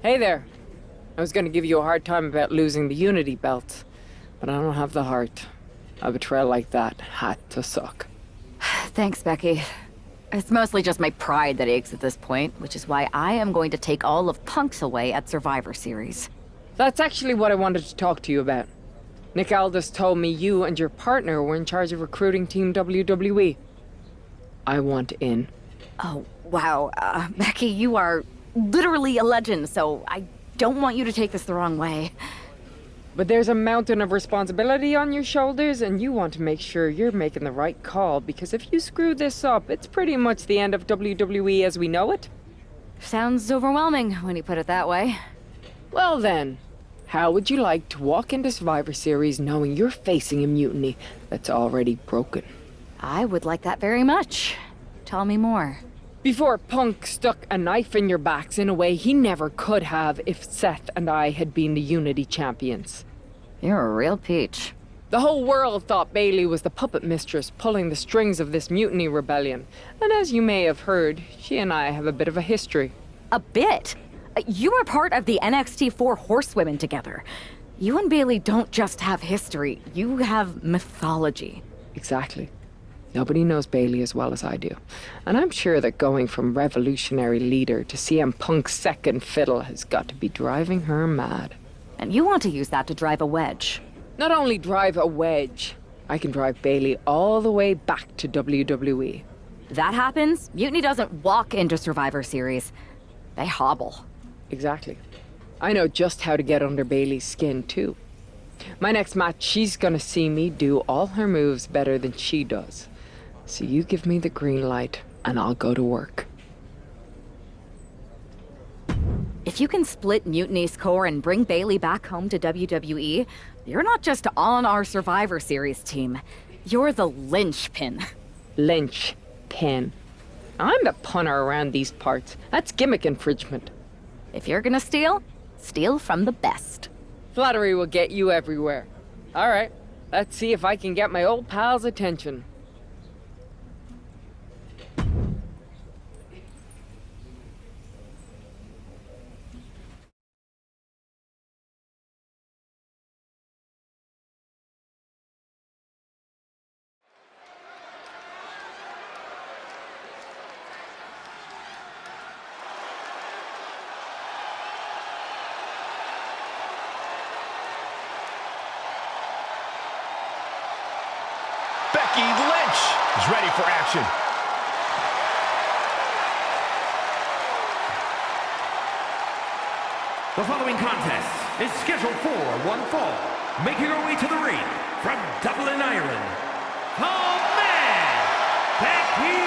Hey there. I was gonna give you a hard time about losing the Unity belt, but I don't have the heart. A betrayal like that had to suck. Thanks, Becky. It's mostly just my pride that aches at this point, which is why I am going to take all of Punk's away at Survivor Series. That's actually what I wanted to talk to you about. Nick Aldis told me you and your partner were in charge of recruiting Team WWE. I want in. Oh, wow. Becky, you are literally a legend, so I don't want you to take this the wrong way. But there's a mountain of responsibility on your shoulders, and you want to make sure you're making the right call, because if you screw this up, it's pretty much the end of WWE as we know it. Sounds overwhelming when you put it that way. Well then, how would you like to walk into Survivor Series knowing you're facing a mutiny that's already broken? I would like that very much. Tell me more. Before Punk stuck a knife in your backs in a way he never could have if Seth and I had been the Unity champions. You're a real peach. The whole world thought Bailey was the puppet mistress pulling the strings of this mutiny rebellion. And as you may have heard, she and I have a bit of a history. A bit? You were part of the NXT 4 Horsewomen together. You and Bailey don't just have history, you have mythology. Exactly. Nobody knows Bailey as well as I do. And I'm sure that going from revolutionary leader to CM Punk's second fiddle has got to be driving her mad. And you want to use that to drive a wedge. Not only drive a wedge, I can drive Bailey all the way back to WWE. That happens, Mutiny doesn't walk into Survivor Series. They hobble. Exactly. I know just how to get under Bailey's skin, too. My next match, she's gonna see me do all her moves better than she does. So you give me the green light, and I'll go to work. If you can split Mutiny's core and bring Bailey back home to WWE, you're not just on our Survivor Series team. You're the linchpin. Linchpin. I'm the punter around these parts. That's gimmick infringement. If you're gonna steal, steal from the best. Flattery will get you everywhere. All right, let's see if I can get my old pal's attention. Becky Lynch is ready for action. The following contest is scheduled for one fall. Making her way to the ring from Dublin, Ireland, the man, Becky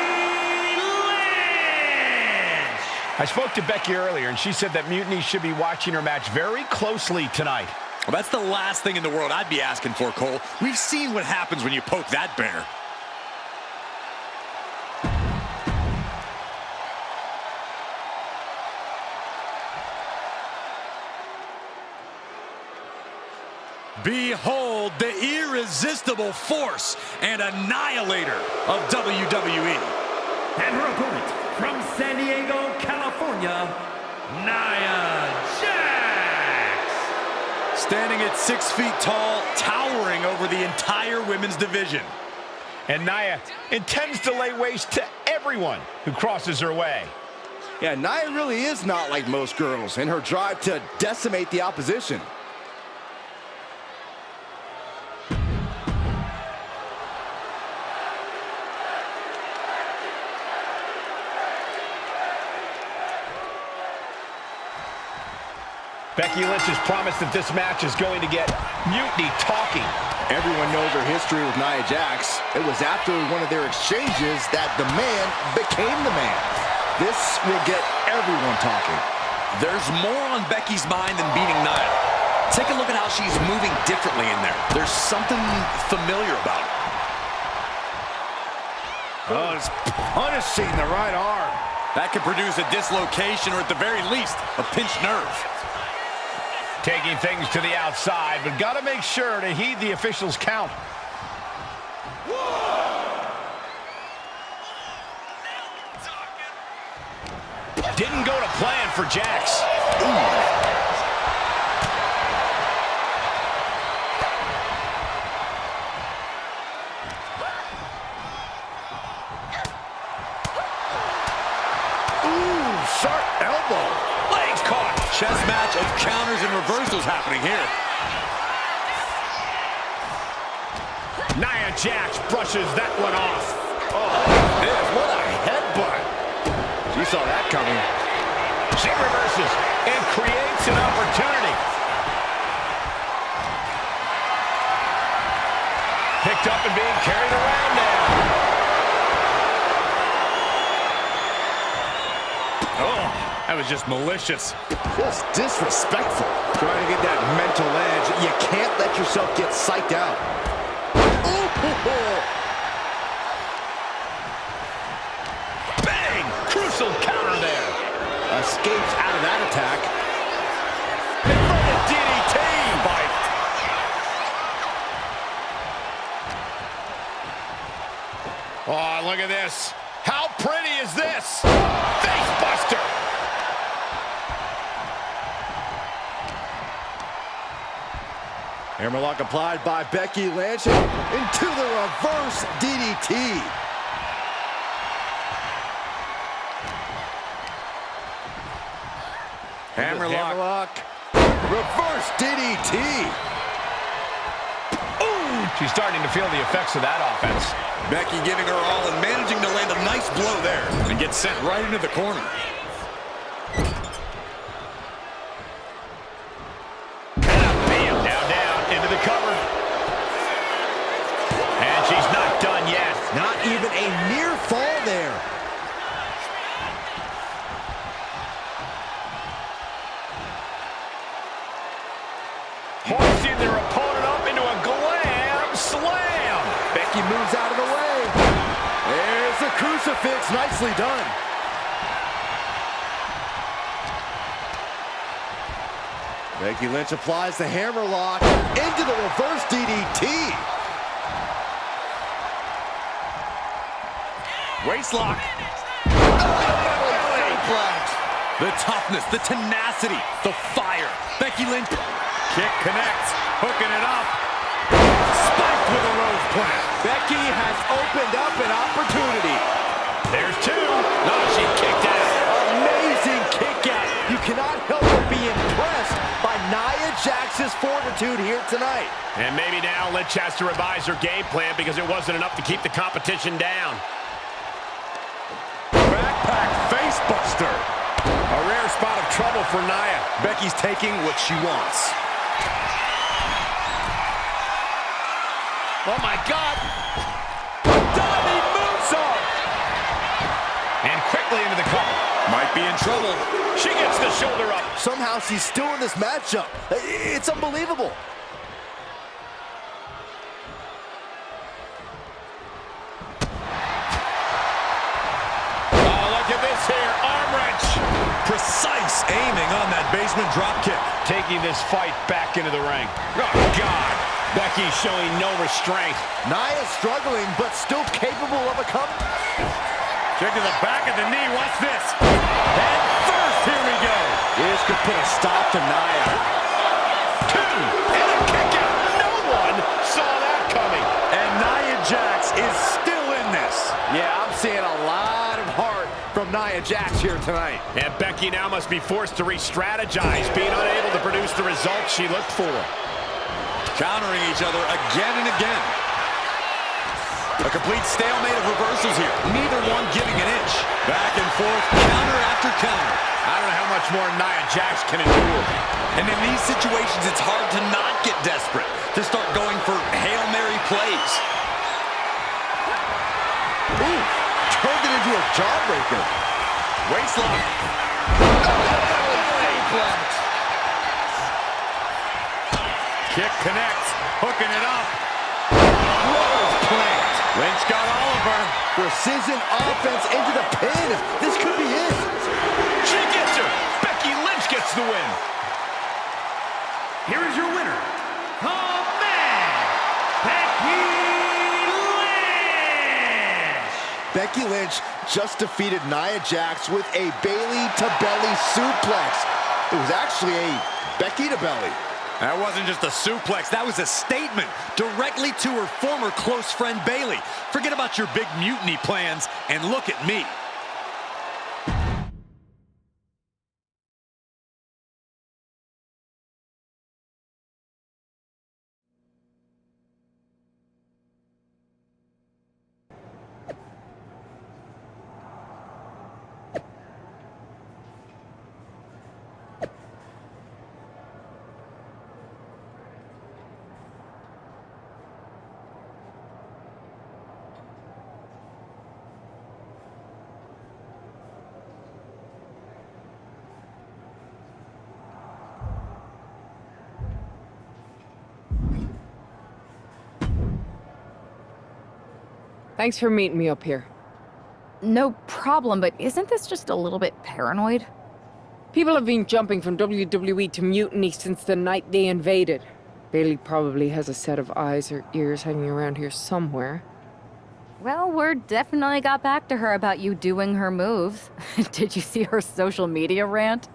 Lynch! I spoke to Becky earlier, and she said that Mutiny should be watching her match very closely tonight. Well, that's the last thing in the world I'd be asking for, Cole. We've seen what happens when you poke that bear. Behold the irresistible force and annihilator of WWE. And her opponent from San Diego, California, Nia Jax! Standing at 6 feet tall, towering over the entire women's division. And Nia intends to lay waste to everyone who crosses her way. Yeah, Nia really is not like most girls in her drive to decimate the opposition. Becky Lynch has promised that this match is going to get Mutiny talking. Everyone knows her history with Nia Jax. It was after one of their exchanges that the man became the man. This will get everyone talking. There's more on Becky's mind than beating Nia. Take a look at how she's moving differently in there. There's something familiar about it. Oh, it's punishing the right arm. That could produce a dislocation or at the very least, a pinched nerve. Taking things to the outside, but got to make sure to heed the officials' count. Didn't go to plan for Jax. Sharp elbow. Legs caught. Chess match of counters and reversals happening here. Nia Jax brushes that one off. What a headbutt. She saw that coming. She reverses and creates an opportunity. Picked up and being carried around now. Oh, that was just malicious. Just disrespectful. Trying to get that mental edge. You can't let yourself get psyched out. Bang! Crucial counter there. Escapes out of that attack. Inverted DDT. Fight. Oh, look at this. How pretty is this? Face buster. Hammerlock applied by Becky Lynch into the reverse DDT. Hammerlock. Reverse DDT. Ooh, she's starting to feel the effects of that offense. Becky giving her all and managing to land a nice blow there and get sent right into the corner. Bam, now down into the cover. And she's not done yet. Not even a near fall there. Hoisting their opponent up into a glam slam. Becky moves out of the way. There's the crucifix. Nicely done. Becky Lynch applies the hammerlock into the reverse DDT. Waistlock. The toughness, the tenacity, the fire. Becky Lynch. Kick connects, hooking it up. Spiked with a rose plant. Becky has opened up an opportunity. There's two. No, she kicked out. Amazing kick out. You cannot help but be impressed by Nia Jax's fortitude here tonight. And maybe now Lynch has to revise her game plan because it wasn't enough to keep the competition down. Backpack face buster. A rare spot of trouble for Nia. Becky's taking what she wants. Oh, my God. Diving moonsault. And quickly into the cover. Might be in trouble. She gets the shoulder up. Somehow she's still in this matchup. It's unbelievable. Oh, look at this here. Arm wrench. Precise aiming on that basement drop kick. Taking this fight back into the ring. Oh, God. Becky showing no restraint. Nia's struggling, but still capable of a comeback. Kick to the back of the knee. Watch this. Head first. Here we go. This could put a stop to Nia. Two. And a kick out. No one saw that coming. And Nia Jax is still in this. Yeah, I'm seeing a lot of heart from Nia Jax here tonight. And Becky now must be forced to re-strategize, being unable to produce the results she looked for. Countering each other again and again. A complete stalemate of reversals here. Neither one giving an inch. Back and forth, counter after counter. I don't know how much more Nia Jax can endure. And in these situations, it's hard to not get desperate, to start going for Hail Mary plays. Ooh, turned it into a jawbreaker. Waistlock. Kick connects, hooking it up. Rose plant. Lynch got all of her. Precision offense into the pin. This could be it. She gets her. Becky Lynch gets the win. Here is your winner, the man, Becky Lynch. Becky Lynch just defeated Nia Jax with a Bayley-to-belly suplex. It was actually a Becky-to-belly. That wasn't just a suplex, that was a statement directly to her former close friend Bayley. Forget about your big mutiny plans and look at me. Thanks for meeting me up here. No problem, but isn't this just a little bit paranoid? People have been jumping from WWE to Mutiny since the night they invaded. Bayley probably has a set of eyes or ears hanging around here somewhere. Well, word definitely got back to her about you doing her moves. Did you see her social media rant?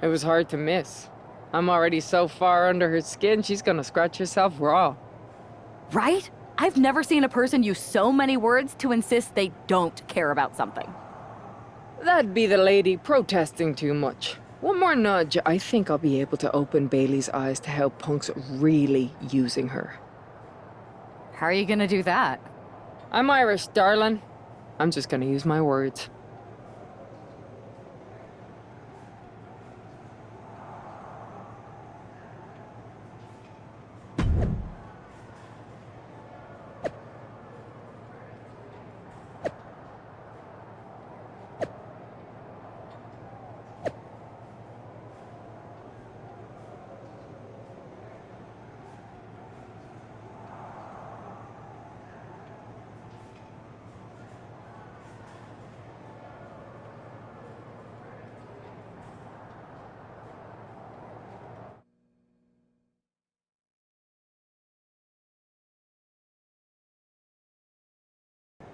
It was hard to miss. I'm already so far under her skin, she's gonna scratch herself raw. Right? I've never seen a person use so many words to insist they don't care about something. That'd be the lady protesting too much. One more nudge, I think I'll be able to open Bayley's eyes to how Punk's really using her. How are you gonna do that? I'm Irish, darling. I'm just gonna use my words.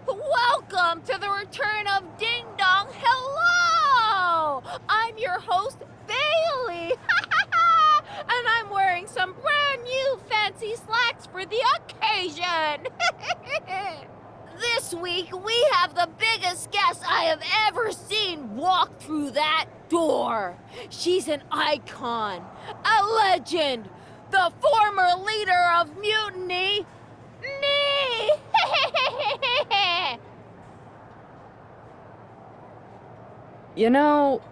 Welcome to the return of Ding Dong. Hello! I'm your host, Bayley. And I'm wearing some brand new fancy slacks for the occasion. This week, we have the biggest guest I have ever seen walk through that door. She's an icon, a legend, the former leader of Mutiny, me! You know,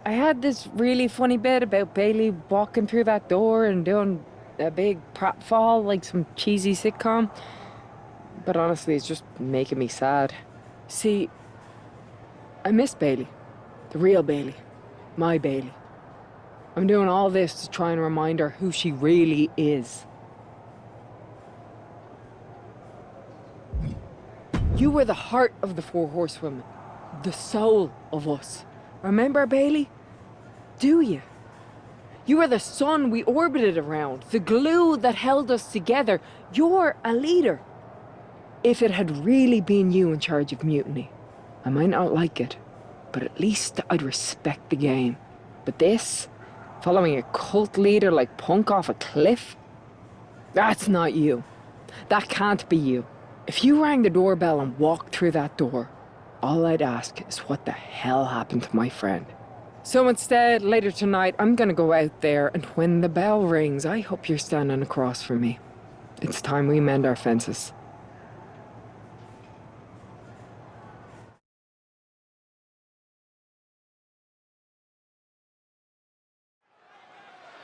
I had this really funny bit about Bayley walking through that door and doing a big pratfall like some cheesy sitcom. But honestly, it's just making me sad. See, I miss Bayley. The real Bayley. My Bayley. I'm doing all this to try and remind her who she really is. You were the heart of the Four Horsewomen. The soul of us. Remember, Bayley? Do you? You were the sun we orbited around, the glue that held us together. You're a leader. If it had really been you in charge of Mutiny, I might not like it, but at least I'd respect the game. But this, following a cult leader like Punk off a cliff, that's not you. That can't be you. If you rang the doorbell and walked through that door, all I'd ask is what the hell happened to my friend. So instead, later tonight, I'm gonna go out there, and when the bell rings, I hope you're standing across from me. It's time we mend our fences.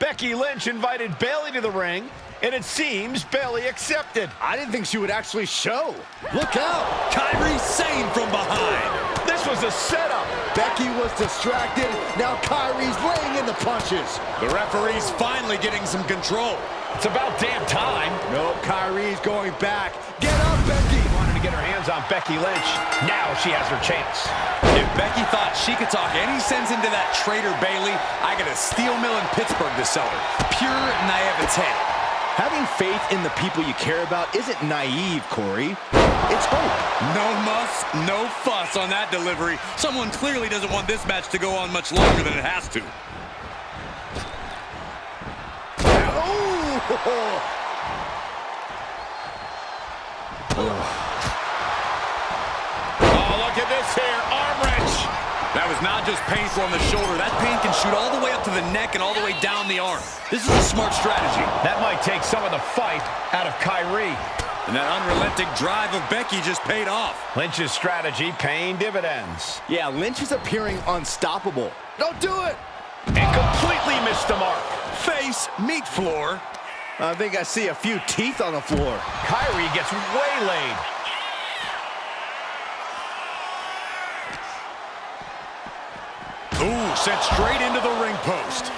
Becky Lynch invited Bayley to the ring, and it seems Bayley accepted. I didn't think she would actually show. Look out! Kyrie Sane from behind. This was a setup. Becky was distracted. Now Kyrie's laying in the punches. The referee's finally getting some control. It's about damn time. No, Kyrie's going back. Get up, Becky! Wanted to get her hands on Becky Lynch. Now she has her chance. If Becky thought she could talk any sense into that traitor Bayley, I got a steel mill in Pittsburgh to sell her. Pure naivete. Having faith in the people you care about isn't naive, Corey. It's hope. No muss, no fuss on that delivery. Someone clearly doesn't want this match to go on much longer than it has to. Oh, look at this here, arm wrench. That was not just painful on the shoulder. That pain can shoot all the way up to the neck and all the way down the arm. This is a smart strategy. That might take some of the fight out of Kyrie. And that unrelenting drive of Becky just paid off. Lynch's strategy paying dividends. Yeah, Lynch is appearing unstoppable. Don't do it! And completely missed the mark. Face, meat floor. I think I see a few teeth on the floor. Kyrie gets waylaid. Ooh, sent straight into the ring post.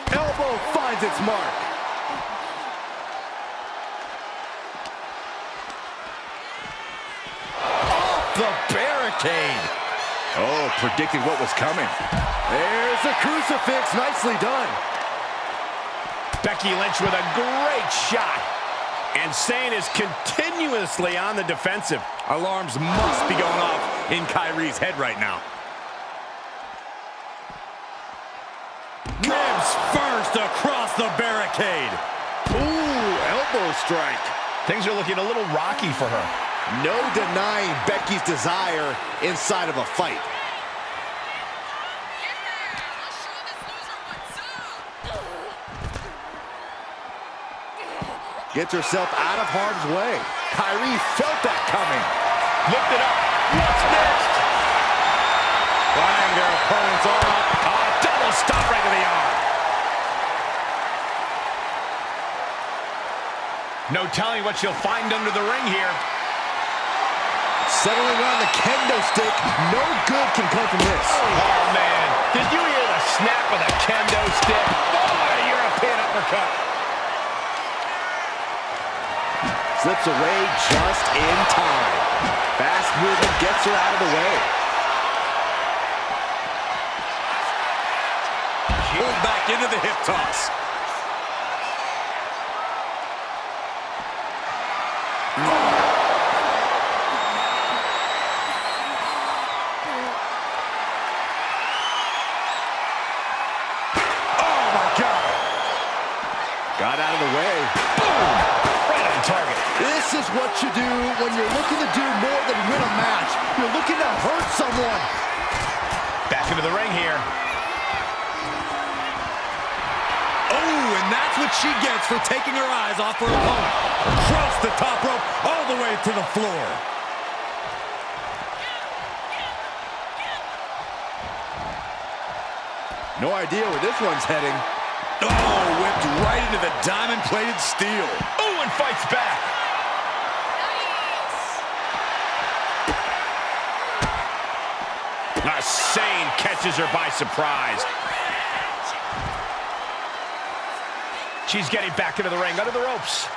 Elbow finds its mark. Off the barricade. Oh, predicted what was coming. There's a crucifix. Nicely done. Becky Lynch with a great shot. And Sane is continuously on the defensive. Alarms must be going off in Kyrie's head right now. Ribs first across the barricade. Ooh, elbow strike. Things are looking a little rocky for her. No denying Becky's desire inside of a fight. Gets herself out of harm's way. Kyrie felt that coming. Lift it up. What's next? Flying their opponent's arm up. Double stop right to the arm. No telling what she'll find under the ring here. Settling on the kendo stick. No good can come from this. Oh, man. Did you hear the snap of the kendo stick? Oh, a European uppercut. Slips away just in time. Fast movement gets her out of the way. Pulled back into the hip toss. Oh, my God. Got out of the way. Boom. Right on target. This is what you do when you're looking to do more than win a match. You're looking to hurt someone. Back into the ring here. Oh, and that's what she gets for taking her eyes off her opponent. Across the top rope, all the way to the floor. No idea where this one's heading. Oh, whipped right into the diamond-plated steel. Oh, and fights back. Sane catches her by surprise. She's getting back into the ring, under the ropes.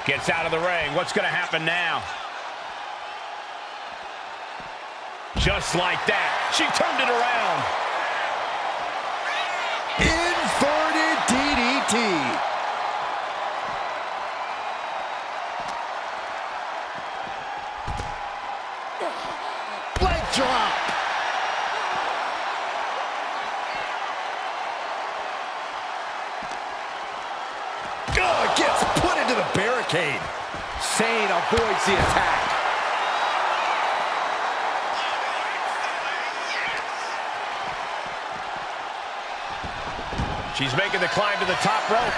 Gets out of the ring. What's going to happen now? Just like that, she turned it around. Inverted DDT. Leg drop. Oh, gets put into the barricade. Sane avoids the attack. She's making the climb to the top rope.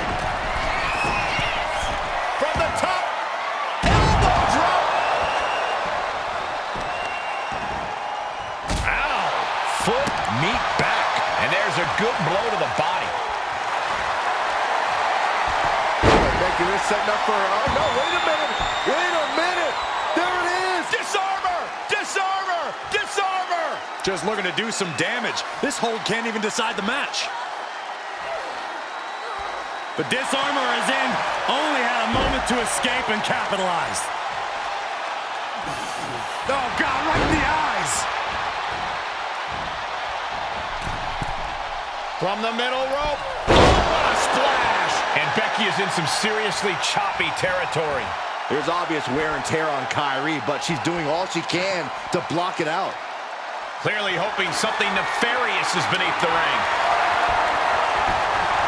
From the top, elbow drop. Ow, foot, meet back. And there's a good blow to the body. Making this setting up for her. Oh, no, wait a minute. Wait a minute. There it is. Disarm her, disarm her, disarm her. Just looking to do some damage. This hold can't even decide the match. The disarmer is in, only had a moment to escape and capitalize. Oh, God, right in the eyes. From the middle rope. Oh, what a splash! And Becky is in some seriously choppy territory. There's obvious wear and tear on Kyrie, but she's doing all she can to block it out. Clearly hoping something nefarious is beneath the ring.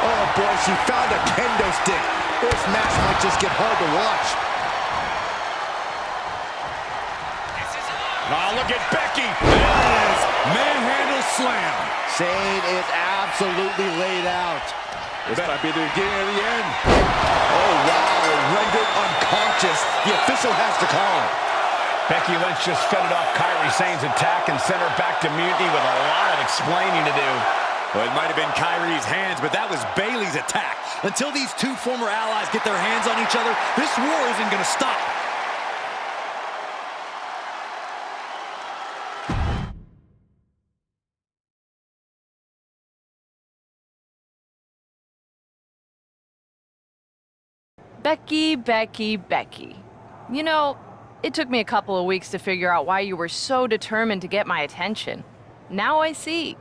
Oh boy, she found a kendo stick. This match might just get hard to watch. Now look at Becky. That is manhandle slam. Sane is absolutely laid out. This might be the beginning of the end. Oh, wow. Rendered unconscious. The official has to call. Becky Lynch just fended off Kairi Sane's attack and sent her back to mutiny with a lot of explaining to do. Well, it might have been Kairi's hands, but that was Bayley's attack. Until these two former allies get their hands on each other, this war isn't going to stop. Becky, Becky, Becky. You know, it took me a couple of weeks to figure out why you were so determined to get my attention. Now I see.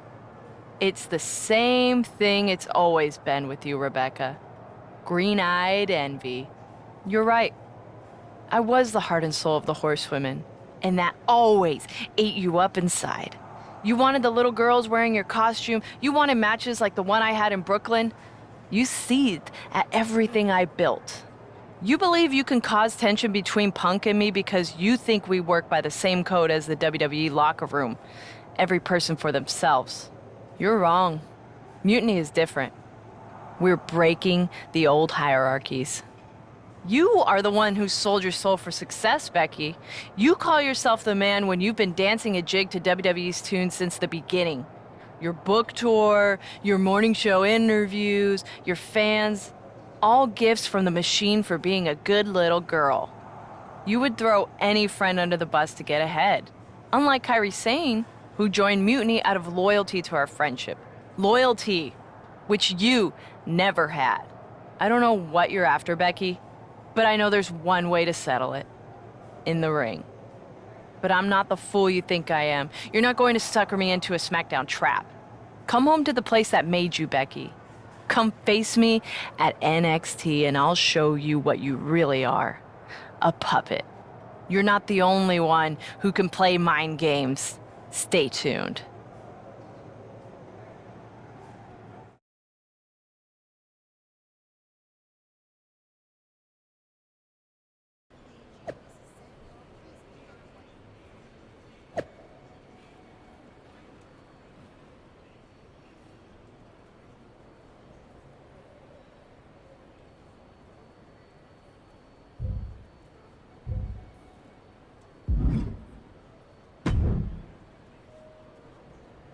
It's the same thing it's always been with you, Rebecca. Green-eyed envy. You're right. I was the heart and soul of the Horsewomen, and that always ate you up inside. You wanted the little girls wearing your costume. You wanted matches like the one I had in Brooklyn. You seethed at everything I built. You believe you can cause tension between Punk and me because you think we work by the same code as the WWE locker room. Every person for themselves. You're wrong. Mutiny is different. We're breaking the old hierarchies. You are the one who sold your soul for success, Becky. You call yourself the man when you've been dancing a jig to WWE's tune since the beginning. Your book tour, your morning show interviews, your fans, all gifts from the machine for being a good little girl. You would throw any friend under the bus to get ahead. Unlike Kairi Sane, who joined Mutiny out of loyalty to our friendship. Loyalty, which you never had. I don't know what you're after, Becky, but I know there's one way to settle it. In the ring. But I'm not the fool you think I am. You're not going to sucker me into a SmackDown trap. Come home to the place that made you, Becky. Come face me at NXT and I'll show you what you really are. A puppet. You're not the only one who can play mind games. Stay tuned.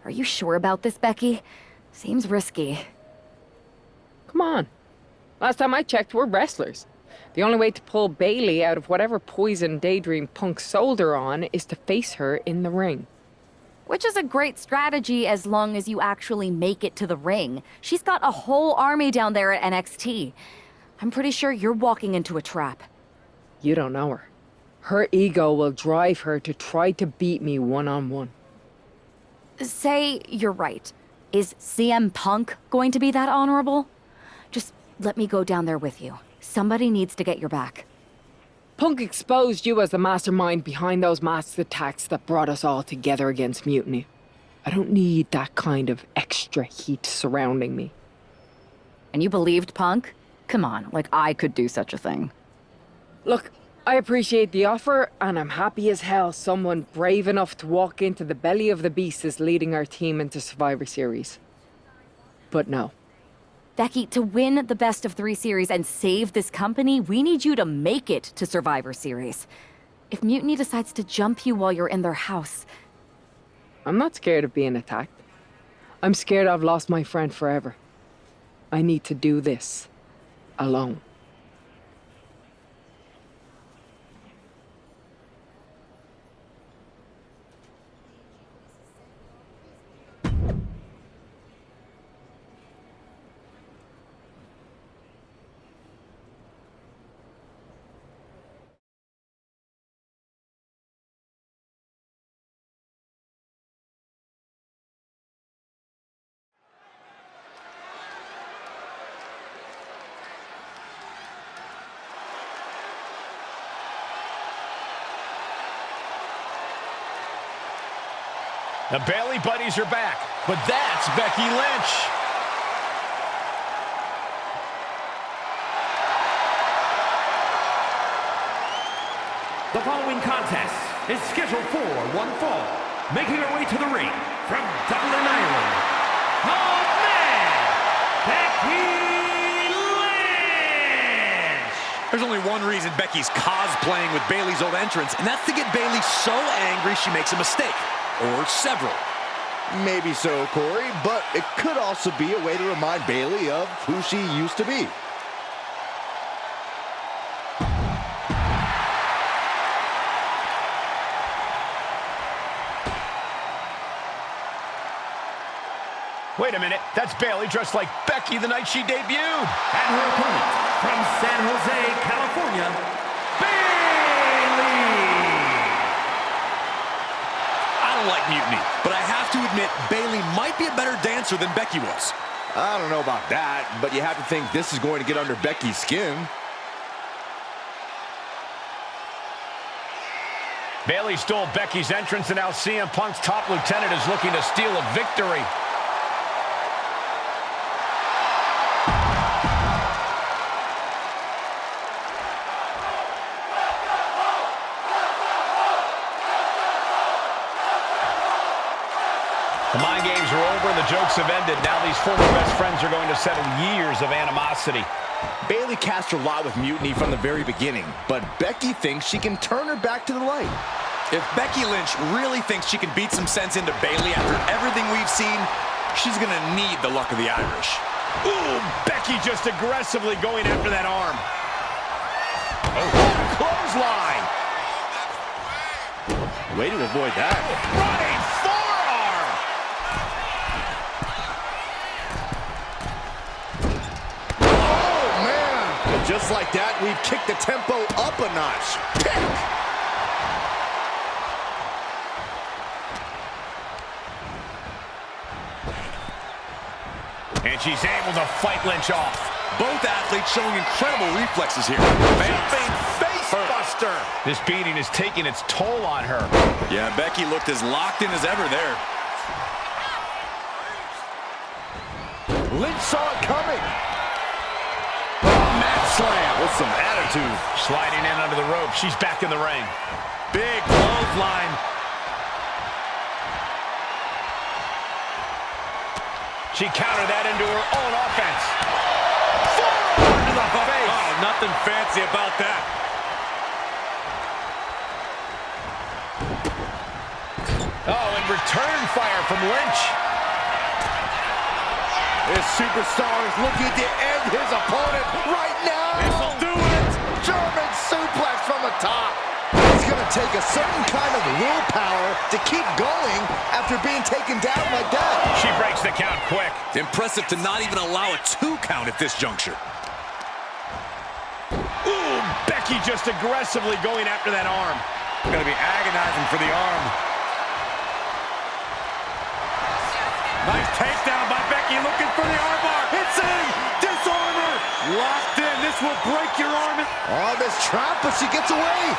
Are you sure about this, Becky? Seems risky. Come on. Last time I checked, we're wrestlers. The only way to pull Bayley out of whatever poison daydream Punk sold her on is to face her in the ring. Which is a great strategy as long as you actually make it to the ring. She's got a whole army down there at NXT. I'm pretty sure you're walking into a trap. You don't know her. Her ego will drive her to try to beat me one-on-one. Say you're right. Is CM Punk going to be that honorable? Just let me go down there with you. Somebody needs to get your back. Punk exposed you as the mastermind behind those masked attacks that brought us all together against Mutiny. I don't need that kind of extra heat surrounding me. And you believed Punk? Come on, like I could do such a thing. Look, I appreciate the offer, and I'm happy as hell someone brave enough to walk into the belly of the beast is leading our team into Survivor Series. But no. Becky, to win the best of 3 series and save this company, we need you to make it to Survivor Series. If Mutiny decides to jump you while you're in their house... I'm not scared of being attacked. I'm scared I've lost my friend forever. I need to do this. Alone. The Bayley buddies are back, but that's Becky Lynch. The following contest is scheduled for one fall. Making her way to the ring from Dublin, Ireland, the man, Becky Lynch! There's only one reason Becky's cosplaying with Bayley's old entrance, and that's to get Bayley so angry she makes a mistake. Or several. Maybe so, Corey, but it could also be a way to remind Bayley of who she used to be. Wait a minute, that's Bayley dressed like Becky the night she debuted. And her opponent from San Jose, California, Bayley! I don't like mutiny, but I have to admit Bayley might be a better dancer than Becky was. I don't know about that, but you have to think this is going to get under Becky's skin. Bayley stole Becky's entrance, and now CM Punk's top lieutenant is looking to steal a victory. The mind games are over and the jokes have ended. Now these former best friends are going to settle years of animosity. Bayley cast her lot with mutiny from the very beginning, but Becky thinks she can turn her back to the light. If Becky Lynch really thinks she can beat some sense into Bayley after everything we've seen, she's going to need the luck of the Irish. Ooh, Becky just aggressively going after that arm. Oh, clothesline. Way to avoid that. Running forearm. Oh, man. And just like that, we've kicked the tempo up a notch. Kick. And she's able to fight Lynch off. Both athletes showing incredible reflexes here. Vamping face buster. This beating is taking its toll on her. Yeah, Becky looked as locked in as ever there. Lynch saw it coming. Mat slam with some attitude. Sliding in under the rope. She's back in the ring. Big clothesline. She countered that into her own offense. Forearm to the face. Oh, nothing fancy about that. Oh, and return fire from Lynch. This superstar is looking to end his opponent right now. This'll do it. German suplex from the top. It's going to take a certain kind of willpower to keep going after being taken down like that. She breaks the count quick. Impressive to not even allow a 2 count at this juncture. Ooh, Becky just aggressively going after that arm. Gonna be agonizing for the arm. Nice takedown by Becky, looking for the armbar. It's in! Disarm her! Locked in. This will break your arm. Oh, this trap, but she gets away.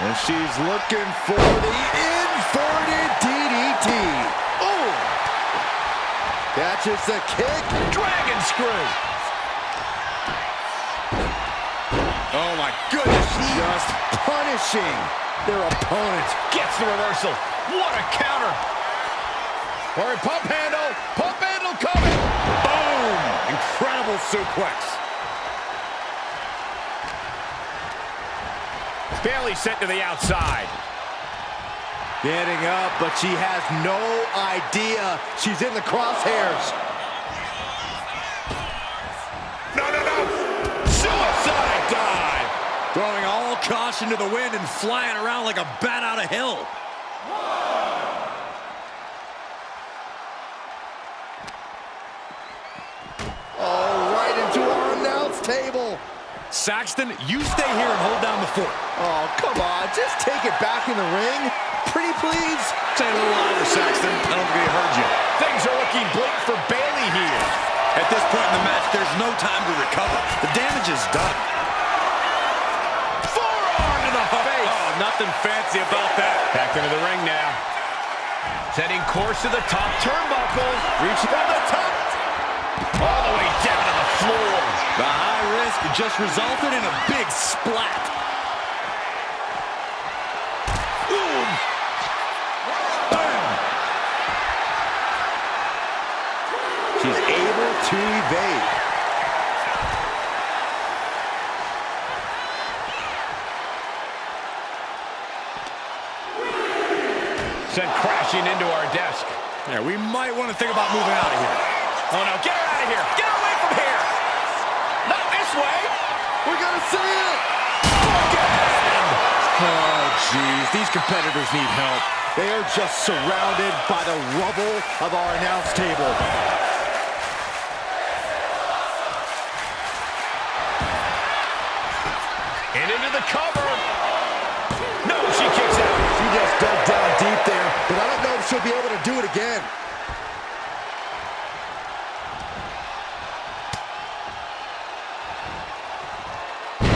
And she's looking for the inverted DDT. Oh! Catches the kick. Dragon screw. Oh my goodness. Just punishing their opponent. Gets the reversal. What a counter. Or pump handle coming. Boom. Incredible suplex. Bayley sent to the outside. Getting up, but she has no idea she's in the crosshairs. No. Suicide dive. Throwing all caution to the wind and flying around like a bat out of hell. Oh, right into our announce table. Saxton, you stay here and hold down the fort. Oh, come on. Just take it back in the ring. Pretty please. Say a little louder, Saxton. I don't think he heard you. Things are looking bleak for Bayley here. At this point in the match, there's no time to recover. The damage is done. Forearm to the face. Nothing fancy about that. Back into the ring now. Setting course to the top turnbuckle. Reaching on the top. All the way down to the floor. The high risk just resulted in a big splat. Boom. Bam. She's able to evade. Sent crashing into our desk. Yeah, we might want to think about moving out of here. Oh no, get her out of here! Get her away from here! Not this way! We're gonna see it! Oh, jeez. These competitors need help. They are just surrounded by the rubble of our announce table. And into the cover. No, she kicks out. She just dug down deep there, but I don't know if she'll be able to do it again.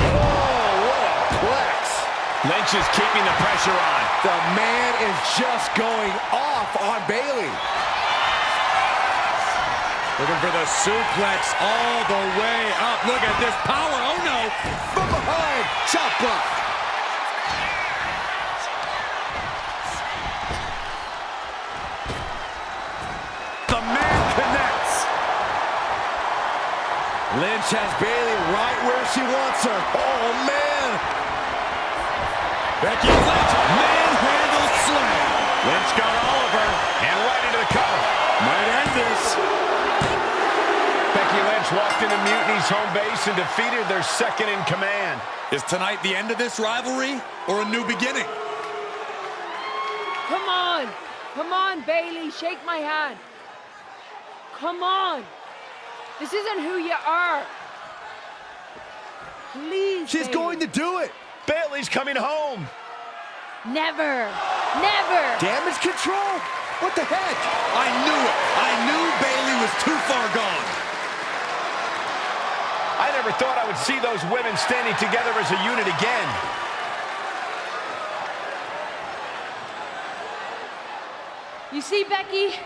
Oh, what a plex. Lynch is keeping the pressure on. The man is just going off on Bayley. Looking for the suplex all the way up. Look at this power. Oh, no. From behind, chop block. The man connects. Lynch has Bayley right where she wants her. Oh, man. Becky Lynch, manhandle slam. Lynch got all of her. And right into the cover. Might end this. Becky Lynch walked into Mutiny's home base and defeated their second in command. Is tonight the end of this rivalry or a new beginning? Come on! Come on, Bayley, shake my hand. Come on! This isn't who you are. Please, She's Bayley. going to do it. Bayley's coming home. Never! Never! Damage control? What the heck? I knew it. I knew Bayley was too far gone. I never thought I would see those women standing together as a unit again. You see, Becky?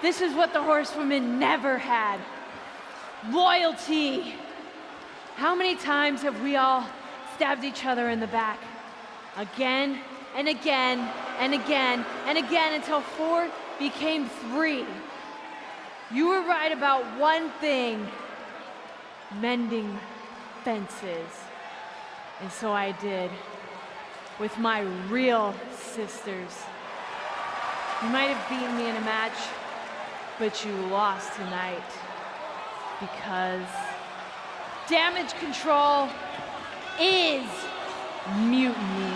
This is what the horsewomen never had. Loyalty. How many times have we all stabbed each other in the back? Again and again and again and again until 4 became 3. You were right about one thing. Mending fences. And so I did. With my real sisters. You might have beaten me in a match, but you lost tonight. Because damage control is mutiny.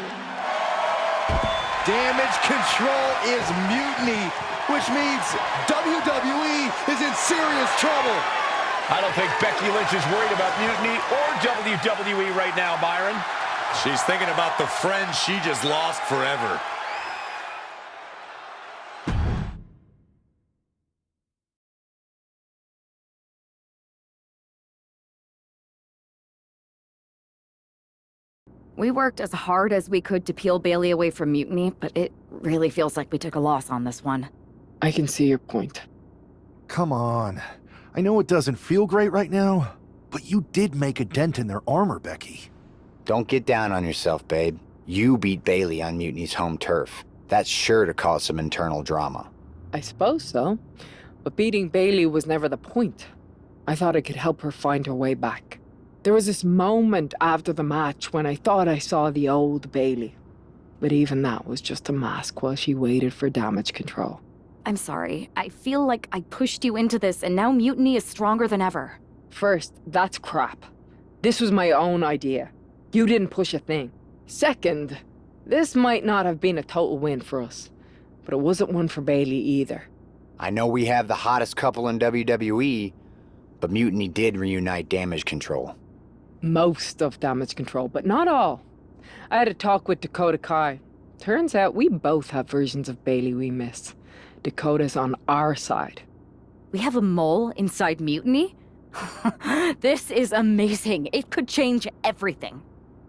Damage control is mutiny, which means WWE is in serious trouble. I don't think Becky Lynch is worried about mutiny or WWE right now, Byron. She's thinking about the friend she just lost forever. We worked as hard as we could to peel Bayley away from Mutiny, but it really feels like we took a loss on this one. I can see your point. Come on. I know it doesn't feel great right now, but you did make a dent in their armor, Becky. Don't get down on yourself, babe. You beat Bayley on Mutiny's home turf. That's sure to cause some internal drama. I suppose so. But beating Bayley was never the point. I thought I could help her find her way back. There was this moment after the match when I thought I saw the old Bayley. But even that was just a mask while she waited for damage control. I'm sorry. I feel like I pushed you into this, and now Mutiny is stronger than ever. First, that's crap. This was my own idea. You didn't push a thing. Second, this might not have been a total win for us, but it wasn't one for Bayley either. I know we have the hottest couple in WWE, but Mutiny did reunite damage control. Most of damage control, but not all. I had a talk with Dakota Kai. Turns out we both have versions of Bayley we miss. Dakota's on our side. We have a mole inside Mutiny? This is amazing. It could change everything.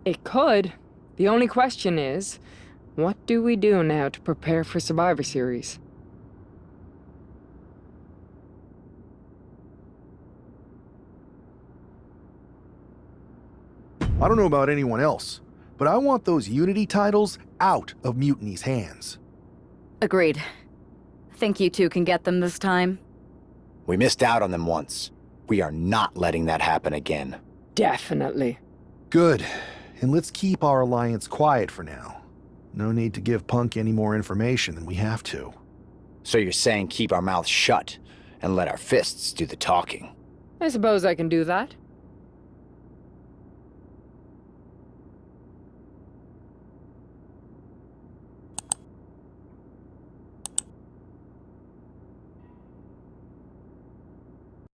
It could, The only question is, what do we do now to prepare for Survivor Series? I don't know about anyone else, but I want those Unity titles out of Mutiny's hands. Agreed. Think you two can get them this time? We missed out on them once. We are not letting that happen again. Definitely. Good. And let's keep our alliance quiet for now. No need to give Punk any more information than we have to. So you're saying keep our mouths shut and let our fists do the talking? I suppose I can do that.